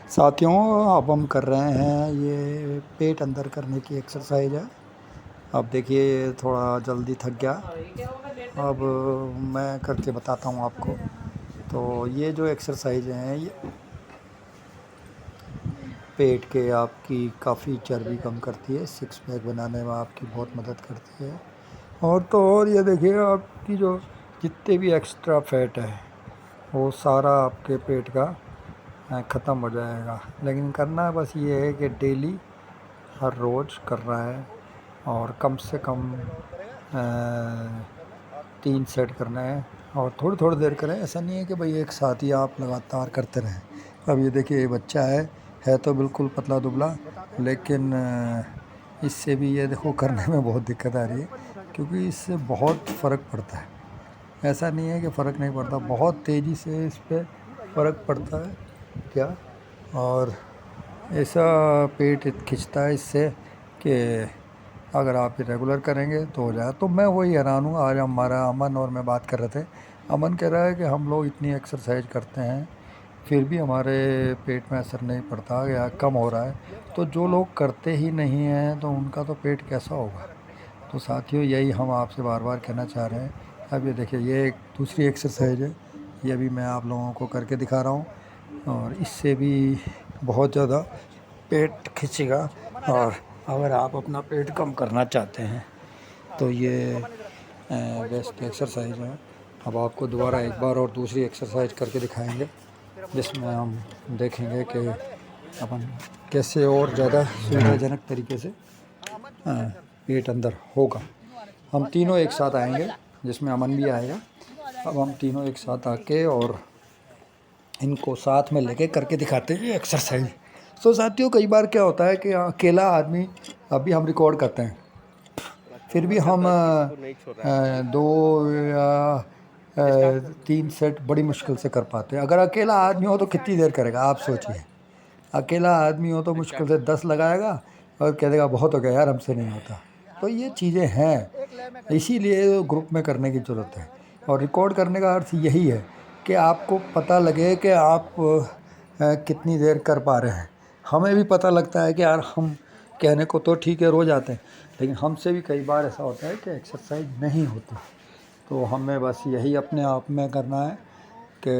साथियों, अब हम कर रहे हैं ये पेट अंदर करने की एक्सरसाइज है। अब देखिए थोड़ा जल्दी थक गया। अब मैं करके बताता हूँ आपको। तो ये जो एक्सरसाइज हैं ये पेट के आपकी काफ़ी चर्बी कम करती है, सिक्स पैक बनाने में आपकी बहुत मदद करती है। और तो और ये देखिए आपकी जो जितने भी एक्स्ट्रा फैट है वो सारा आपके पेट का ख़त्म हो जाएगा। लेकिन करना बस ये है कि डेली हर रोज़ कर रहा है और कम से कम 3 सेट करना है और थोड़ी थोड़ी देर करें। ऐसा नहीं है कि भाई एक साथ ही आप लगातार करते रहें। अब ये देखिए ये बच्चा है तो बिल्कुल पतला दुबला, लेकिन इससे भी ये देखो करने में बहुत दिक्कत आ रही है, क्योंकि इससे बहुत फ़र्क पड़ता है। ऐसा नहीं है कि फ़र्क नहीं पड़ता, बहुत तेज़ी से इस पर फ़र्क पड़ता है क्या। और ऐसा पेट खिंचता है इससे कि अगर आप ये रेगुलर करेंगे तो हो जाए। तो मैं वही हैरान हूँ। आज हमारा अमन और मैं बात कर रहे थे। अमन कह रहा है कि हम लोग इतनी एक्सरसाइज करते हैं फिर भी हमारे पेट में असर नहीं पड़ता या कम हो रहा है। तो जो लोग करते ही नहीं हैं तो उनका तो पेट कैसा होगा। तो साथियों, यही हम आपसे बार बार कहना चाह रहे हैं। अब ये देखिए ये एक दूसरी एक्सरसाइज है, ये भी मैं आप लोगों को करके दिखा रहा हूँ। और इससे भी बहुत ज़्यादा पेट खींचेगा। और अगर आप अपना पेट कम करना चाहते हैं तो ये बेस्ट एक्सरसाइज है। अब आपको दोबारा एक बार और दूसरी एक्सरसाइज करके दिखाएंगे, जिसमें हम देखेंगे कि अपन कैसे और ज़्यादा सुविधाजनक तरीके से पेट अंदर होगा। हम तीनों एक साथ आएंगे, जिसमें अमन भी आएगा। अब हम तीनों एक साथ आके और इनको साथ में लेके करके दिखाते हैं ये एक्सरसाइज। तो साथियों, कई बार क्या होता है कि अकेला आदमी, अभी हम रिकॉर्ड करते हैं फिर भी हम 2 या 3 सेट बड़ी मुश्किल से कर पाते हैं। अगर अकेला आदमी हो तो कितनी देर करेगा आप सोचिए। अकेला आदमी हो तो मुश्किल से 10 लगाएगा और कह देगा बहुत हो गया यार, हमसे नहीं होता। तो ये चीज़ें हैं, इसीलिए ग्रुप में करने की ज़रूरत है। और रिकॉर्ड करने का अर्थ यही है कि आपको पता लगे कि आप कितनी देर कर पा रहे हैं। हमें भी पता लगता है कि यार हम कहने को तो ठीक है रोज़ आते हैं, लेकिन हमसे भी कई बार ऐसा होता है कि एक्सरसाइज नहीं होती। तो हमें बस यही अपने आप में करना है कि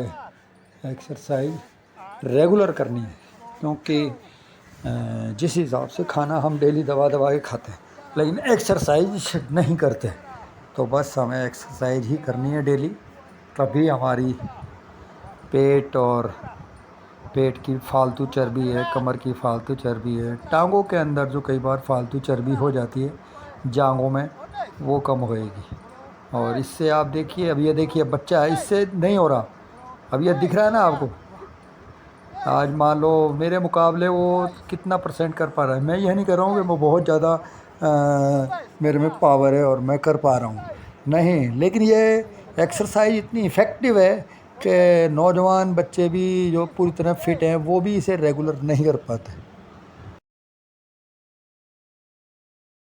एक्सरसाइज रेगुलर करनी है। क्योंकि जिस हिसाब से खाना हम डेली दबा दबा के खाते हैं लेकिन एक्सरसाइज नहीं करते, तो बस हमें एक्सरसाइज ही करनी है डेली। तभी हमारी पेट की फालतू चर्बी है, कमर की फालतू चर्बी है, टांगों के अंदर जो कई बार फालतू चर्बी हो जाती है जांघों में, वो कम होएगी। और इससे आप देखिए, अब ये देखिए बच्चा है, इससे नहीं हो रहा। अब ये दिख रहा है ना आपको। आज मान लो मेरे मुकाबले वो कितना परसेंट कर पा रहा है। मैं यह नहीं कर रहा हूँ कि वो बहुत ज़्यादा मेरे में पावर है और मैं कर पा रहा हूँ, नहीं। लेकिन ये एक्सरसाइज इतनी इफ़ेक्टिव है कि नौजवान बच्चे भी जो पूरी तरह फिट हैं वो भी इसे रेगुलर नहीं कर पाते।